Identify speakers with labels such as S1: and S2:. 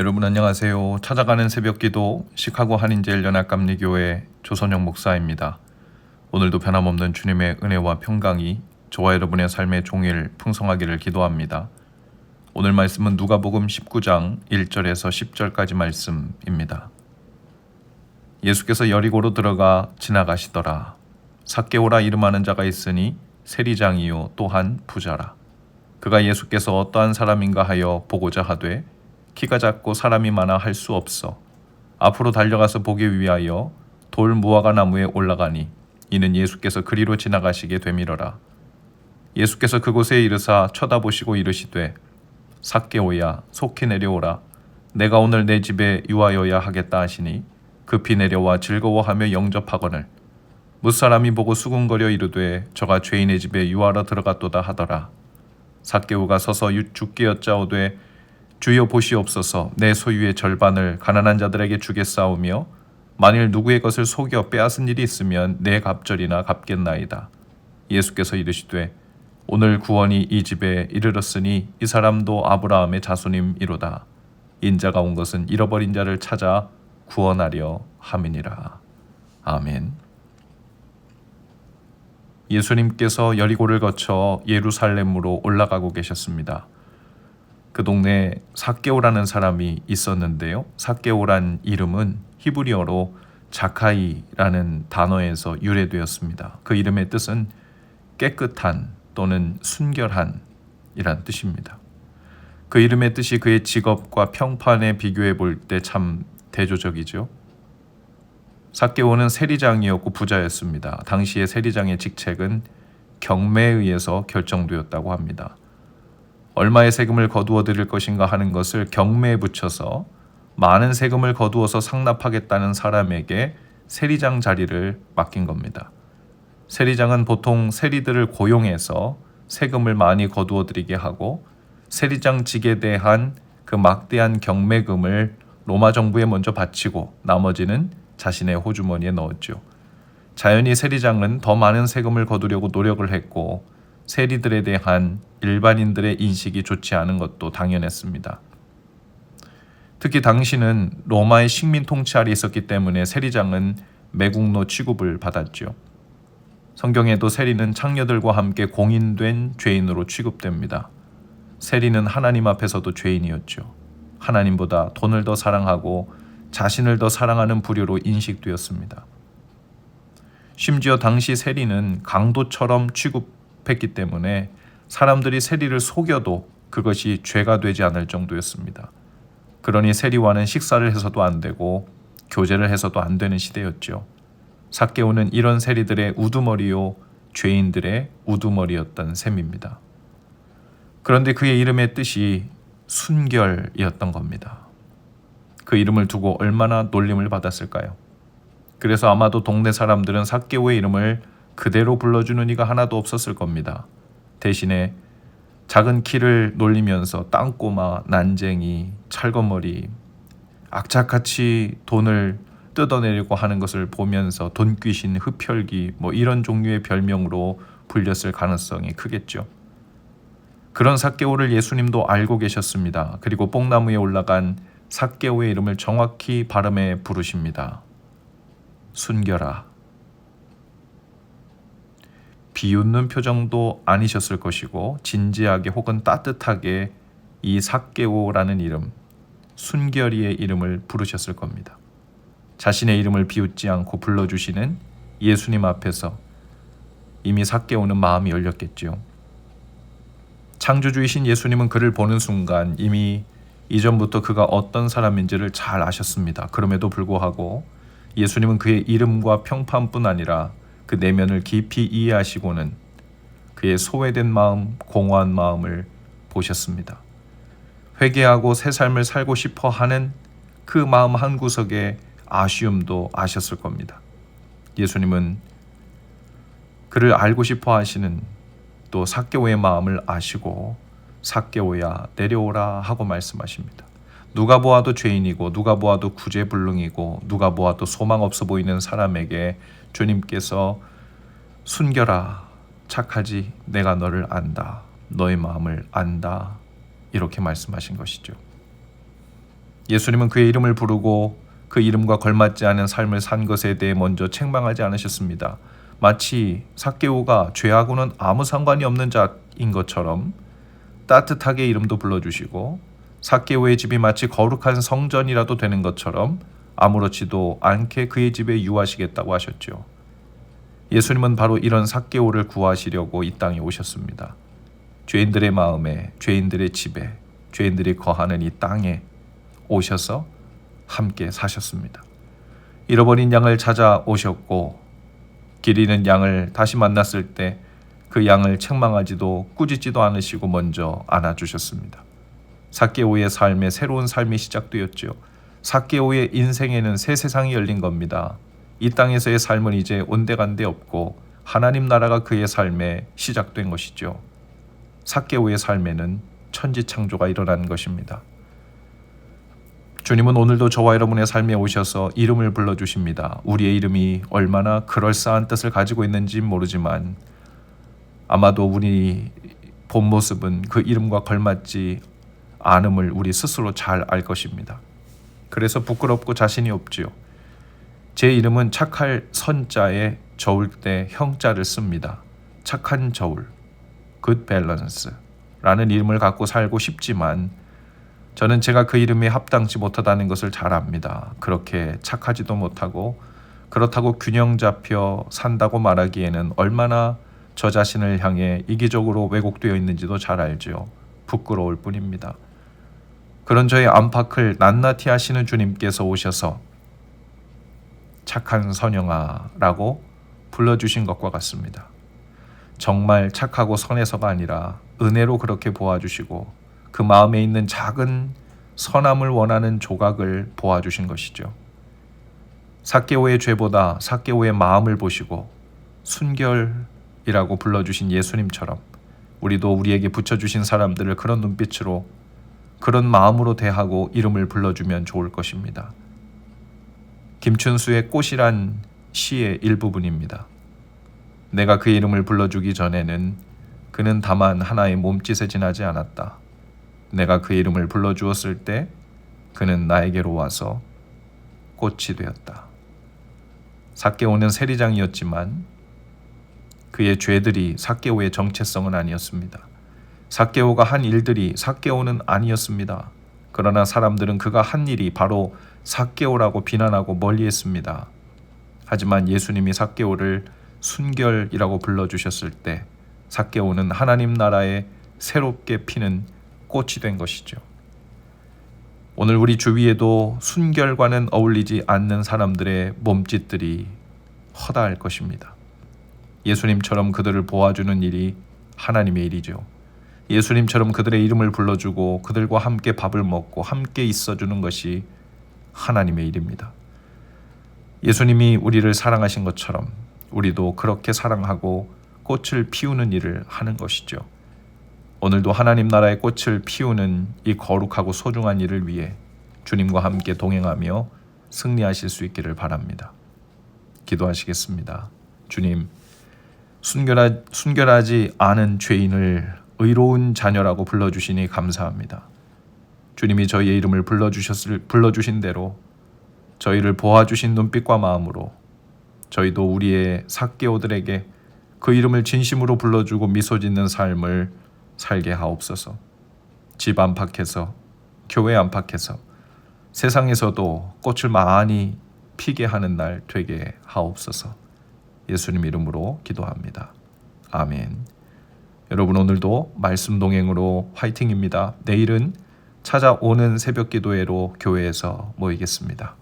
S1: 여러분 안녕하세요. 찾아가는 새벽기도 시카고 한인제일연합감리교회 조선영 목사입니다. 오늘도 변함없는 주님의 은혜와 평강이 저와 여러분의 삶의 종일 풍성하기를 기도합니다. 오늘 말씀은 누가복음 19장 1절에서 10절까지 말씀입니다. 예수께서 여리고로 들어가 지나가시더라. 삭개오라 이름하는 자가 있으니 세리장이요 또한 부자라. 그가 예수께서 어떠한 사람인가 하여 보고자 하되 키가 작고 사람이 많아 할 수 없어 앞으로 달려가서 보기 위하여 돌 무화과 나무에 올라가니 이는 예수께서 그리로 지나가시게 되밀어라. 예수께서 그곳에 이르사 쳐다보시고 이르시되 삭개오야 속히 내려오라. 내가 오늘 내 집에 유하여야 하겠다 하시니 급히 내려와 즐거워하며 영접하거늘 무사람이 보고 수군거려 이르되 저가 죄인의 집에 유하러 들어갔도다 하더라. 삭개오가 서서 죽게 여짜오되 주여 보시옵소서. 내 소유의 절반을 가난한 자들에게 주겠사오며 만일 누구의 것을 속여 빼앗은 일이 있으면 내 갑절이나 갚겠나이다. 예수께서 이르시되 오늘 구원이 이 집에 이르렀으니 이 사람도 아브라함의 자손임이로다. 인자가 온 것은 잃어버린 자를 찾아 구원하려 함이니라. 아멘. 예수님께서 여리고를 거쳐 예루살렘으로 올라가고 계셨습니다. 그 동네에 삭개오라는 사람이 있었는데요. 삭개오란 이름은 히브리어로 자카이라는 단어에서 유래되었습니다. 그 이름의 뜻은 깨끗한 또는 순결한 이란 뜻입니다. 그 이름의 뜻이 그의 직업과 평판에 비교해 볼 때 참 대조적이죠. 삭개오는 세리장이었고 부자였습니다. 당시의 세리장의 직책은 경매에 의해서 결정되었다고 합니다. 얼마의 세금을 거두어 드릴 것인가 하는 것을 경매에 붙여서 많은 세금을 거두어서 상납하겠다는 사람에게 세리장 자리를 맡긴 겁니다. 세리장은 보통 세리들을 고용해서 세금을 많이 거두어 드리게 하고 세리장직에 대한 그 막대한 경매금을 로마 정부에 먼저 바치고 나머지는 자신의 호주머니에 넣었죠. 자연히 세리장은 더 많은 세금을 거두려고 노력을 했고 세리들에 대한 일반인들의 인식이 좋지 않은 것도 당연했습니다. 특히 당시는 로마의 식민 통치 아래 있었기 때문에 세리장은 매국노 취급을 받았죠. 성경에도 세리는 창녀들과 함께 공인된 죄인으로 취급됩니다. 세리는 하나님 앞에서도 죄인이었죠. 하나님보다 돈을 더 사랑하고 자신을 더 사랑하는 부류로 인식되었습니다. 심지어 당시 세리는 강도처럼 취급했기 때문에 사람들이 세리를 속여도 그것이 죄가 되지 않을 정도였습니다. 그러니 세리와는 식사를 해서도 안 되고 교제를 해서도 안 되는 시대였죠. 삭개오는 이런 세리들의 우두머리요 죄인들의 우두머리였던 셈입니다. 그런데 그의 이름의 뜻이 순결이었던 겁니다. 그 이름을 두고 얼마나 놀림을 받았을까요? 그래서 아마도 동네 사람들은 삭개오의 이름을 그대로 불러주는 이가 하나도 없었을 겁니다. 대신에 작은 키를 놀리면서 땅꼬마, 난쟁이, 철거머리, 악착같이 돈을 뜯어내려고 하는 것을 보면서 돈귀신, 흡혈귀 이런 종류의 별명으로 불렸을 가능성이 크겠죠. 그런 삭개오를 예수님도 알고 계셨습니다. 그리고 뽕나무에 올라간 삭개오의 이름을 정확히 발음해 부르십니다. 순결아. 비웃는 표정도 아니셨을 것이고 진지하게 혹은 따뜻하게 이 삭개오라는 이름, 순결이의 이름을 부르셨을 겁니다. 자신의 이름을 비웃지 않고 불러주시는 예수님 앞에서 이미 삭개오는 마음이 열렸겠지요. 창조주이신 예수님은 그를 보는 순간 이미 이전부터 그가 어떤 사람인지를 잘 아셨습니다. 그럼에도 불구하고 예수님은 그의 이름과 평판뿐 아니라 그 내면을 깊이 이해하시고는 그의 소외된 마음, 공허한 마음을 보셨습니다. 회개하고 새 삶을 살고 싶어 하는 그 마음 한구석에 아쉬움도 아셨을 겁니다. 예수님은 그를 알고 싶어 하시는 또 삭개오의 마음을 아시고 삭개오야 내려오라 하고 말씀하십니다. 누가 보아도 죄인이고 누가 보아도 구제불능이고 누가 보아도 소망 없어 보이는 사람에게 주님께서 순결아 착하지 내가 너를 안다 너의 마음을 안다 이렇게 말씀하신 것이죠. 예수님은 그의 이름을 부르고 그 이름과 걸맞지 않은 삶을 산 것에 대해 먼저 책망하지 않으셨습니다. 마치 삭개오가 죄하고는 아무 상관이 없는 자인 것처럼 따뜻하게 이름도 불러주시고 삭개오의 집이 마치 거룩한 성전이라도 되는 것처럼 아무렇지도 않게 그의 집에 유하시겠다고 하셨죠. 예수님은 바로 이런 삭개오를 구하시려고 이 땅에 오셨습니다. 죄인들의 마음에, 죄인들의 집에, 죄인들이 거하는 이 땅에 오셔서 함께 사셨습니다. 잃어버린 양을 찾아오셨고 길 잃은 양을 다시 만났을 때 그 양을 책망하지도 꾸짖지도 않으시고 먼저 안아주셨습니다. 삭개오의 삶에 새로운 삶이 시작되었죠. 삭개오의 인생에는 새 세상이 열린 겁니다. 이 땅에서의 삶은 이제 온데간데 없고 하나님 나라가 그의 삶에 시작된 것이죠. 삭개오의 삶에는 천지창조가 일어난 것입니다. 주님은 오늘도 저와 여러분의 삶에 오셔서 이름을 불러주십니다. 우리의 이름이 얼마나 그럴싸한 뜻을 가지고 있는지 모르지만 아마도 우리 본 모습은 그 이름과 걸맞지 않음을 우리 스스로 잘 알 것입니다. 그래서 부끄럽고 자신이 없지요. 제 이름은 착할 선자에 저울 때 형자를 씁니다. 착한 저울, good balance 라는 이름을 갖고 살고 싶지만 저는 제가 그 이름에 합당치 못하다는 것을 잘 압니다. 그렇게 착하지도 못하고 그렇다고 균형 잡혀 산다고 말하기에는 얼마나 저 자신을 향해 이기적으로 왜곡되어 있는지도 잘 알죠. 부끄러울 뿐입니다. 그런 저의 안팎을 낱낱이 하시는 주님께서 오셔서 착한 선영아라고 불러주신 것과 같습니다. 정말 착하고 선해서가 아니라 은혜로 그렇게 보아주시고 그 마음에 있는 작은 선함을 원하는 조각을 보아주신 것이죠. 삭개오의 죄보다 삭개오의 마음을 보시고 순결이라고 불러주신 예수님처럼 우리도 우리에게 붙여주신 사람들을 그런 눈빛으로 그런 마음으로 대하고 이름을 불러주면 좋을 것입니다. 김춘수의 꽃이란 시의 일부분입니다. 내가 그 이름을 불러주기 전에는 그는 다만 하나의 몸짓에 지나지 않았다. 내가 그 이름을 불러주었을 때 그는 나에게로 와서 꽃이 되었다. 삭개오는 세리장이었지만 그의 죄들이 삭개오의 정체성은 아니었습니다. 삭개오가 한 일들이 삭개오는 아니었습니다. 그러나 사람들은 그가 한 일이 바로 삭개오라고 비난하고 멀리했습니다. 하지만 예수님이 삭개오를 순결이라고 불러주셨을 때 삭개오는 하나님 나라에 새롭게 피는 꽃이 된 것이죠. 오늘 우리 주위에도 순결과는 어울리지 않는 사람들의 몸짓들이 허다할 것입니다. 예수님처럼 그들을 보아주는 일이 하나님의 일이죠. 예수님처럼 그들의 이름을 불러주고 그들과 함께 밥을 먹고 함께 있어주는 것이 하나님의 일입니다. 예수님이 우리를 사랑하신 것처럼 우리도 그렇게 사랑하고 꽃을 피우는 일을 하는 것이죠. 오늘도 하나님 나라의 꽃을 피우는 이 거룩하고 소중한 일을 위해 주님과 함께 동행하며 승리하실 수 있기를 바랍니다. 기도하시겠습니다. 주님, 순결하지 않은 죄인을 의로운 자녀라고 불러주시니 감사합니다. 주님이 저희의 이름을 불러주신 대로 저희를 보아주신 눈빛과 마음으로 저희도 우리의 삭개오들에게 그 이름을 진심으로 불러주고 미소 짓는 삶을 살게 하옵소서. 집 안팎에서, 교회 안팎에서, 세상에서도 꽃을 많이 피게 하는 날 되게 하옵소서. 예수님 이름으로 기도합니다. 아멘. 여러분 오늘도 말씀 동행으로 화이팅입니다. 내일은 찾아오는 새벽 기도회로 교회에서 모이겠습니다.